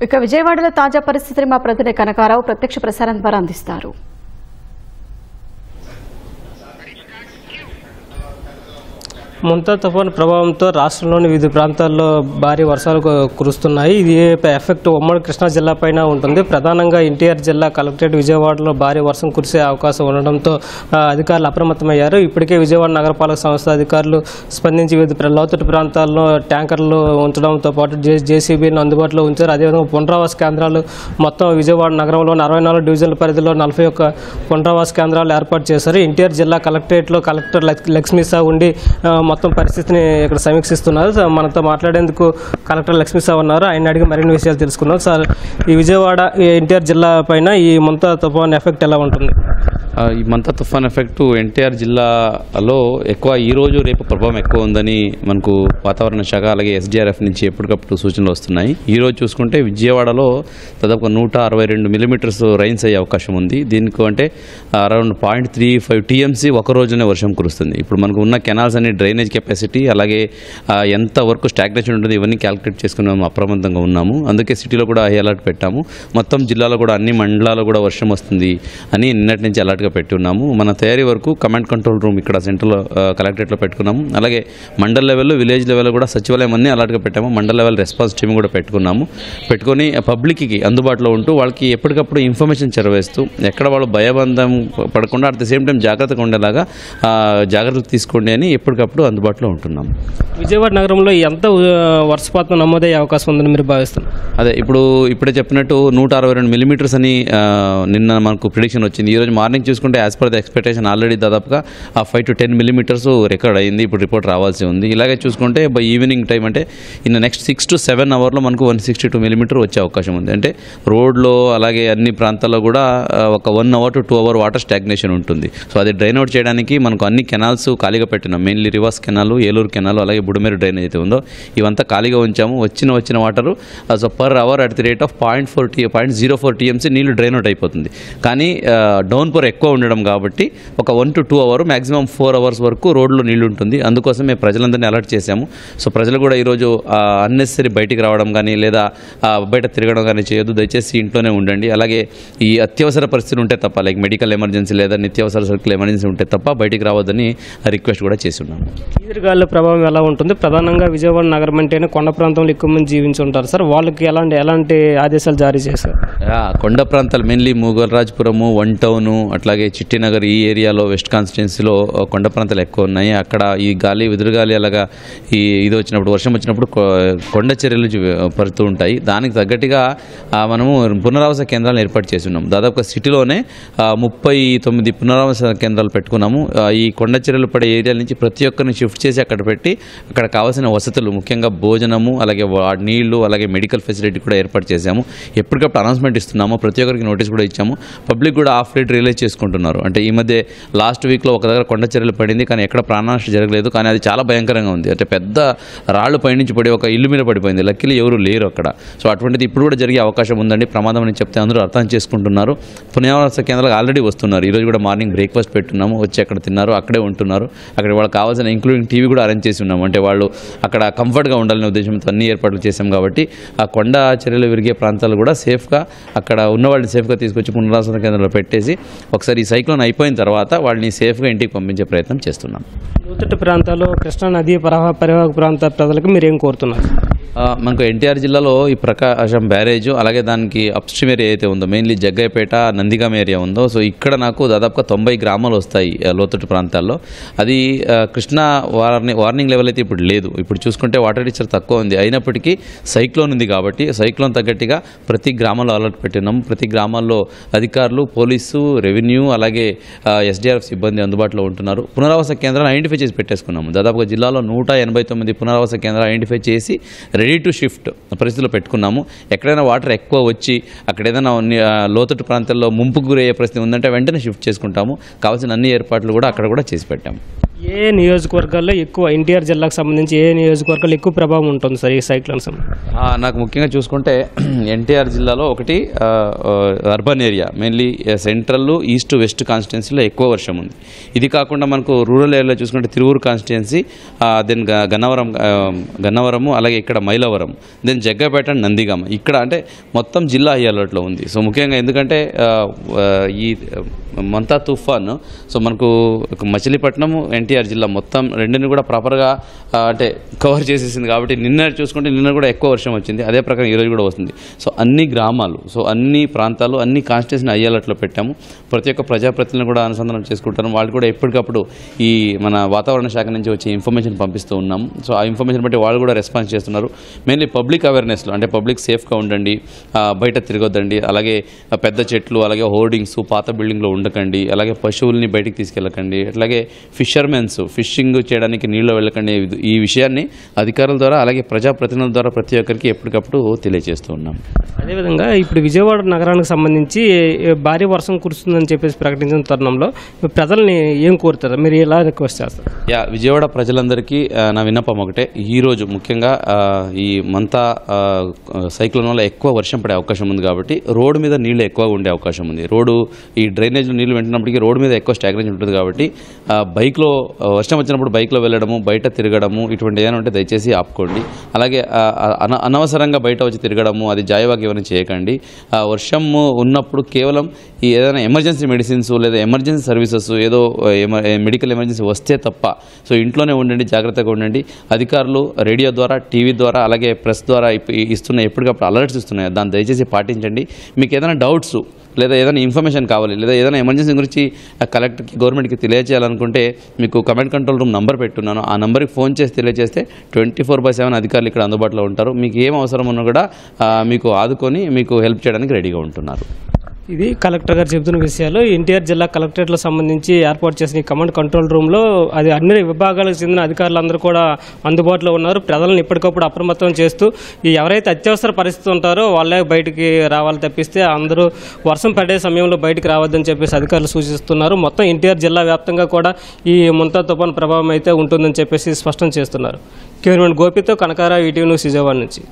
ఇక విజయవాడలో తాజా పరిస్థితిని మా ప్రతినిధి కనకారావు ప్రత్యక్ష ప్రసారం ద్వారా అందిస్తారు. ముంతా తుఫాను ప్రభావంతో రాష్ట్రంలోని వివిధ ప్రాంతాల్లో భారీ వర్షాలు కురుస్తున్నాయి. ఇది ఎఫెక్ట్ ఉమ్మడి కృష్ణా జిల్లా పైన ఉంటుంది. ప్రధానంగా ఎన్టీఆర్ జిల్లా కలెక్టరేట్ విజయవాడలో భారీ వర్షం కురిసే అవకాశం ఉండడంతో అధికారులు అప్రమత్తమయ్యారు. ఇప్పటికే విజయవాడ నగరపాలక సంస్థ అధికారులు స్పందించి వివిధ లోతట్టు ప్రాంతాల్లో ట్యాంకర్లు ఉంచడంతో పాటు జేసీబీలను అందుబాటులో ఉంచారు. అదేవిధంగా పునరావాస కేంద్రాలు మొత్తం విజయవాడ నగరంలోని 64 డివిజన్ల పరిధిలో 41 పునరావాస కేంద్రాలు ఏర్పాటు చేశారు. ఎన్టీఆర్ జిల్లా కలెక్టరేట్లో కలెక్టర్ లక్ష్మీసా ఉండి మొత్తం పరిస్థితిని ఇక్కడ సమీక్షిస్తున్నారు. మనతో మాట్లాడేందుకు కలెక్టర్ లక్ష్మీసా ఉన్నారు. ఆయన అడిగి మరిన్ని విషయాలు తెలుసుకుందాం. సార్, ఈ విజయవాడ ఎన్టీఆర్ జిల్లా పైన ఈ ముంతా తుఫాన్ ఎఫెక్ట్ ఎలా ఉంటుంది? ఈ మంతా తుఫాన్ ఎఫెక్ట్ ఎన్టీఆర్ జిల్లాలో ఎక్కువ ఈరోజు రేపు ప్రభావం ఎక్కువ ఉందని మనకు వాతావరణ శాఖ అలాగే SDRF నుంచి ఎప్పటికప్పుడు సూచనలు వస్తున్నాయి. ఈరోజు చూసుకుంటే విజయవాడలో దాదాపు 162 మిల్లీమీటర్స్ రైన్స్ అయ్యే అవకాశం ఉంది. దీనికి అంటే అరౌండ్ 0.35 TMC ఒక రోజునే వర్షం కురుస్తుంది. ఇప్పుడు మనకు ఉన్న కెనాల్స్ అన్ని డ్రైనేజ్ కెపాసిటీ అలాగే ఎంత వరకు స్టాగ్నేషన్ ఉంటుంది ఇవన్నీ క్యాలిక్యులేట్ చేసుకుని అప్రమత్తంగా ఉన్నాము. అందుకే సిటీలో కూడా హై అలర్ట్ పెట్టాము. మొత్తం జిల్లాలో కూడా అన్ని మండలాల్లో కూడా వర్షం వస్తుంది అని నిన్నటి నుంచి అలర్ట్ పెట్టి ఉన్నాము. మన తయారీ వరకు కమాండ్ కంట్రోల్ రూమ్ ఇక్కడ సెంట్రల్ కలెక్టరేట్లో పెట్టుకున్నాము. అలాగే మండల్ లెవెల్లో విలేజ్ లెవెల్లో కూడా సచివాలయం అన్నీ అలర్ట్గా పెట్టాము. మండల్ లెవెల్ రెస్పాన్స్ టీమ్ కూడా పెట్టుకొని పబ్లిక్కి అందుబాటులో ఉంటూ వాళ్ళకి ఎప్పటికప్పుడు ఇన్ఫర్మేషన్ చేరవేస్తూ ఎక్కడ వాళ్ళు భయబంధం పడకుండా అట్ ద సేమ్ టైం జాగ్రత్తగా ఉండేలాగా జాగ్రత్తలు తీసుకోండి అని ఎప్పటికప్పుడు అందుబాటులో ఉంటున్నాము. విజయవాడ నగరంలో ఎంత వర్షపాతం నమోదయ్యే అవకాశం ఉందని మీరు భావిస్తున్నారు? అదే ఇప్పుడే చెప్పినట్టు 162 మిల్లీమీటర్స్ అని నిన్న మనకు ప్రిడిక్షన్ వచ్చింది. ఈరోజు మార్నింగ్ చూసుకుంటే as per the expectation already దాదాపుగా 5 to 10 మిల్లీమీటర్స్ రికార్డ్ అయింది. ఇప్పుడు రిపోర్ట్ రావాల్సి ఉంది. ఇలాగే చూసుకుంటే బై ఈవినింగ్ టైం అంటే ఇన్ నెక్స్ట్ 6 to 7 అవర్లో మనకు 162 మిల్లీమీటర్ వచ్చే అవకాశం ఉంది. అంటే రోడ్లో అలాగే అన్ని ప్రాంతాల్లో కూడా ఒక 1 hour to 2 hour water stagnation ఉంటుంది. సో అది డ్రైన్ అవుట్ చేయడానికి మనకు అన్ని కెనాల్స్ ఖాళీగా పెట్టినాం. Mainly rivers canal, Eluru canal అలాగే బుడమేరు డ్రైనేజ్ అయితే ఉందో ఇవంతా ఖాళీగా ఉంచాము. వచ్చిన water so per hour at the rate of 0.04 TMC నీళ్లు డ్రైన్ అవుట్ అయిపోతుంది. కానీ డౌన్ పవర్ ఎక్కువ ఉండడం కాబట్టి ఒక 1 to 2 hours మ్యాక్సిమం 4 hours వరకు రోడ్లో నీళ్లు ఉంటుంది. అందుకోసం మేము ప్రజలందరినీ అలర్ట్ చేశాము. సో ప్రజలు కూడా ఈరోజు అన్నెసరీ బయటికి రావడం కానీ లేదా బయట తిరగడం కానీ చేయొద్దు. దయచేసి ఇంట్లోనే ఉండండి. అలాగే ఈ అత్యవసర పరిస్థితులు ఉంటే తప్ప లైక్ మెడికల్ ఎమర్జెన్సీ లేదా నిత్యావసర సరుకులు ఎమర్జెన్సీ ఉంటే తప్ప బయటికి రావద్దని రిక్వెస్ట్ కూడా చేసి ఉన్నాము. ఈదురుగాలుల ప్రభావం ఎలా ఉంటుంది? ప్రధానంగా విజయవాడ నగరం అంటేనే కొండ ప్రాంతంలో ఎక్కువ మంది జీవించి ఉంటారు సార్. వాళ్ళకి ఎలాంటి ఆదేశాలు జారీ చేశారు? కొండ ప్రాంతాలు మెయిన్లీ మూగరాజపురము, 1 Town అట్లాగే చిట్టినగర్ ఈ ఏరియాలో వెస్ట్ కాన్స్టిట్యున్సీలో కొండ ప్రాంతాలు ఎక్కువ ఉన్నాయి. అక్కడ ఈ గాలి ఎదురుగాలి అలాగా ఇది వచ్చినప్పుడు వర్షం వచ్చినప్పుడు కొండ చర్యలు పడుతూ ఉంటాయి. దానికి తగ్గట్టుగా మనము పునరావాస కేంద్రాలను ఏర్పాటు చేసి ఉన్నాము. దాదాపుగా సిటీలోనే 39 పునరావాస కేంద్రాలు పెట్టుకున్నాము. ఈ కొండ చర్యలు పడే ఏరియాల నుంచి ప్రతి ఒక్కరిని షిఫ్ట్ చేసి అక్కడ పెట్టి అక్కడ కావాల్సిన వసతులు ముఖ్యంగా భోజనము అలాగే నీళ్లు అలాగే మెడికల్ ఫెసిలిటీ కూడా ఏర్పాటు చేశాము. ఎప్పటికప్పుడు అనౌన్స్మెంట్ ఇస్తున్నాము. ప్రతి ఒక్కరికి నోటీస్ కూడా ఇచ్చాము. పబ్లిక్ కూడా ఆఫ్ రేట్ రియలైజ్ చేసుకుంటున్నారు. అంటే ఈ మధ్య లాస్ట్ వీక్లో ఒక దగ్గర కొండ చర్యలు పడింది కానీ ఎక్కడ ప్రాణనష్టం జరగలేదు. కానీ అది చాలా భయంకరంగా ఉంది. అంటే పెద్ద రాళ్ళు పైనుంచి పడి ఒక ఇల్లు మీద పడిపోయింది. లక్కీలు ఎవరు లేరు అక్కడ. సో అటువంటిది ఇప్పుడు కూడా జరిగే అవకాశం ఉందండి. ప్రమాదం అని చెప్తే అందరూ అర్థం చేసుకుంటున్నారు. పునరావాస కేంద్రాలకు ఆల్రెడీ వస్తున్నారు. ఈరోజు కూడా మార్నింగ్ బ్రేక్ఫాస్ట్ పెట్టున్నాము. వచ్చి అక్కడ తిన్నారు, అక్కడే ఉంటున్నారు. అక్కడ వాళ్ళకి కావాల్సిన ఇంక్లూడింగ్ టీవీ కూడా అరేంజ్ చేసి ఉన్నాము. అంటే వాళ్ళు అక్కడ కంఫర్ట్గా ఉండాలనే ఉద్దేశంతో అన్ని ఏర్పాట్లు చేశాం కాబట్టి ఆ కొండ చర్యలు విరిగే ప్రాంతాలు కూడా సేఫ్గా అక్కడ ఉన్న వాళ్ళని సేఫ్గా తీసుకొచ్చి పునరావాస కేంద్రంలో పెట్టేసి ఒకసారి ఈ సైక్లోన్ అయిపోయిన తర్వాత వాళ్ళని సేఫ్గా ఇంటికి పంపించే ప్రయత్నం చేస్తున్నాం. లోతట్టు ప్రాంతాల్లో కృష్ణా నదీ పరివాహక ప్రాంత ప్రజలకు మీరు ఏం కోరుతున్నారు? మనకు ఎన్టీఆర్ జిల్లాలో ఈ ప్రకాశం బ్యారేజ్ అలాగే దానికి అప్స్ట్రీమ్ ఏరియా అయితే ఉందో మెయిన్లీ జగ్గయ్యపేట నందిగామ ఏరియా ఉందో సో ఇక్కడ నాకు దాదాపుగా 90 గ్రామాలు వస్తాయి లోతట్టు ప్రాంతాల్లో. అది కృష్ణా వార్నింగ్ లెవెల్ అయితే ఇప్పుడు లేదు. ఇప్పుడు చూసుకుంటే వాటర్ రీచర్ తక్కువ ఉంది. అయినప్పటికీ సైక్లోన్ ఉంది కాబట్టి సైక్లోన్ తగ్గట్టుగా ప్రతి గ్రామంలో అలర్ట్ పెట్టినాం. ప్రతి గ్రామాల్లో అధికారులు, పోలీసు, రెవెన్యూ అలాగే SDRF సిబ్బంది అందుబాటులో ఉంటున్నారు. పునరావాస కేంద్రాలు ఐడెంటిఫై చేసి పెట్టేసుకున్నాము. దాదాపుగా జిల్లాలో 189 పునరావాస కేంద్రాలు ఐడెంటిఫై చేసి రెడీ టు షిఫ్ట్ పరిస్థితుల్లో పెట్టుకున్నాము. ఎక్కడైనా వాటర్ ఎక్కువ వచ్చి అక్కడ ఏదైనా లోతట్టు ప్రాంతాల్లో ముంపుకు గురయ్యే పరిస్థితి ఉందంటే వెంటనే షిఫ్ట్ చేసుకుంటాము. కావాల్సిన అన్ని ఏర్పాట్లు కూడా అక్కడ కూడా చేసి పెట్టాము. ఈ ఏ నియోజకవర్గాల్లో ఎక్కువ ఎన్టీఆర్ జిల్లాకు సంబంధించి ఏ నియోజకవర్గాల్లో ఎక్కువ ప్రభావం ఉంటుంది సార్ ఈ సైక్లోన్ నాకు ముఖ్యంగా చూసుకుంటే ఎన్టీఆర్ జిల్లాలో ఒకటి urban area mainly central east west కాన్స్టిట్యున్సీలో ఎక్కువ వర్షం ఉంది. ఇది కాకుండా మనకు రూరల్ ఏరియాలో చూసుకుంటే తిరువూరు కాన్స్టిట్యున్సీ, దెన్ గన్నవరము, అలాగే ఇక్కడ మైలవరం, దెన్ జగ్గపేట, నందిగామ, ఇక్కడ అంటే మొత్తం జిల్లా హై అలర్ట్లో ఉంది. సో ముఖ్యంగా ఎందుకంటే ఈ మంతా తుఫాన్ సో మనకు మచిలీపట్నం ఎన్టీఆర్ జిల్లా మొత్తం రెండుని కూడా ప్రాపర్గా అంటే కవర్ చేసేసింది. కాబట్టి నిన్న చూసుకుంటే నిన్న కూడా ఎక్కువ వర్షం వచ్చింది, అదే ప్రకారం ఈరోజు కూడా వస్తుంది. సో అన్ని గ్రామాలు, సో అన్ని ప్రాంతాలు, అన్ని కాన్స్టిట్యూషన్ అయ్యేలట్లో పెట్టాము. ప్రతి ఒక్క ప్రజాప్రతినిధులను కూడా అనుసంధానం చేసుకుంటారు. వాళ్ళు కూడా ఎప్పటికప్పుడు ఈ మన వాతావరణ శాఖ నుంచి వచ్చే ఇన్ఫర్మేషన్ పంపిస్తూ ఉన్నాము. సో ఆ ఇన్ఫర్మేషన్ బట్టి వాళ్ళు కూడా రెస్పాన్స్ చేస్తున్నారు. మెయిన్లీ పబ్లిక్ అవేర్నెస్లో అంటే పబ్లిక్ సేఫ్గా ఉండండి, బయట తిరగొద్దండి, అలాగే పెద్ద చెట్లు, అలాగే హోర్డింగ్స్, పాత బిల్డింగ్లో ఉండకండి, అలాగే పశువుల్ని బయటికి తీసుకెళ్ళకండి, అట్లాగే ఫిషర్మెన్స్ ఫిషింగ్ చేయడానికి నీళ్ళు వెళ్ళకండి. ఈ విషయాన్ని అధికారుల ద్వారా అలాగే ప్రజాప్రతినిధుల ద్వారా ప్రతి ఒక్కరికి ఎప్పటికప్పుడు తెలియజేస్తూ ఉన్నాం. అదేవిధంగా ఇప్పుడు విజయవాడ నగరానికి సంబంధించి భారీ వర్షం కురుస్తుందని చెప్పేసి ప్రకటించిన తరుణంలో ప్రజల్ని ఏం కోరుతారు, మీరు ఎలా రిక్వెస్ట్ చేస్తారు? విజయవాడ ప్రజలందరికీ నా విన్నపం ఒకటే, ఈరోజు ముఖ్యంగా ఈ మంతా సైక్లోన్ వల్ల ఎక్కువ వర్షం పడే అవకాశం ఉంది. కాబట్టి రోడ్డు మీద నీళ్ళు ఎక్కువగా ఉండే అవకాశం ఉంది. రోడ్డు ఈ డ్రైనేజ్లో నీళ్ళు వెంటున్నప్పటికీ రోడ్డు మీద ఎక్కువ స్టాగ్నేషన్ ఉంటుంది. కాబట్టి బైక్లో వర్షం వచ్చినప్పుడు బైక్లో వెళ్ళడము, బయట తిరగడము, ఇటువంటి ఏదైనా ఉంటే దయచేసి ఆపుకోండి. అలాగే అనవసరంగా బయట వచ్చి తిరగడము, అది జాయవాకి ఏమైనా చేయకండి. వర్షం ఉన్నప్పుడు కేవలం ఈ ఏదైనా ఎమర్జెన్సీ మెడిసిన్స్ లేదా ఎమర్జెన్సీ సర్వీసెస్ ఏదో మెడికల్ ఎమర్జెన్సీ వస్తే తప్ప సో ఇంట్లోనే ఉండండి, జాగ్రత్తగా ఉండండి. అధికారులు రేడియో ద్వారా, టీవీ ద్వారా, అలాగే ప్రెస్ ద్వారా ఇస్తున్న ఎప్పటికప్పుడు అలర్ట్స్ ఇస్తున్నాయి, దాన్ని దయచేసి పాటించండి. మీకు ఏదైనా డౌట్స్ లేదా ఏదైనా ఇన్ఫర్మేషన్ కావాలి లేదా ఏదైనా ఎమర్జెన్సీ గురించి కలెక్టర్కి, గవర్నమెంట్కి తెలియజేయాలనుకుంటే మీకు కమాండ్ కంట్రోల్ రూమ్ నంబర్ పెట్టున్నాను. ఆ నెంబర్కి ఫోన్ చేసి తెలియజేస్తే 24/7 అధికారులు ఇక్కడ అందుబాటులో ఉంటారు. మీకు ఏం అవసరం ఉన్నా కూడా మీకు ఆదుకొని మీకు హెల్ప్ చేయడానికి రెడీగా ఉంటున్నారు. ఇది కలెక్టర్ గారు చెబుతున్న విషయాలు. ఎన్టీఆర్ జిల్లా కలెక్టరేట్లో సంబంధించి ఏర్పాటు చేసిన ఈ కమాండ్ కంట్రోల్ రూమ్లో అది అన్ని విభాగాలకు చెందిన అధికారులందరూ కూడా అందుబాటులో ఉన్నారు. ప్రజలను ఎప్పటికప్పుడు అప్రమత్తం చేస్తూ ఎవరైతే అత్యవసర పరిస్థితి ఉంటారో వాళ్ళే బయటికి రావాలి తప్పిస్తే అందరూ వర్షం పడే సమయంలో బయటికి రావద్దని చెప్పేసి అధికారులు సూచిస్తున్నారు. మొత్తం ఎన్టీఆర్ జిల్లా వ్యాప్తంగా కూడా ఈ ముంతా తుఫాన్ ప్రభావం అయితే ఉంటుందని చెప్పేసి స్పష్టం చేస్తున్నారు. కెమెరామెన్ గోపితో కనకారావు, ఈటీవీ న్యూస్, విజయవాడ నుంచి.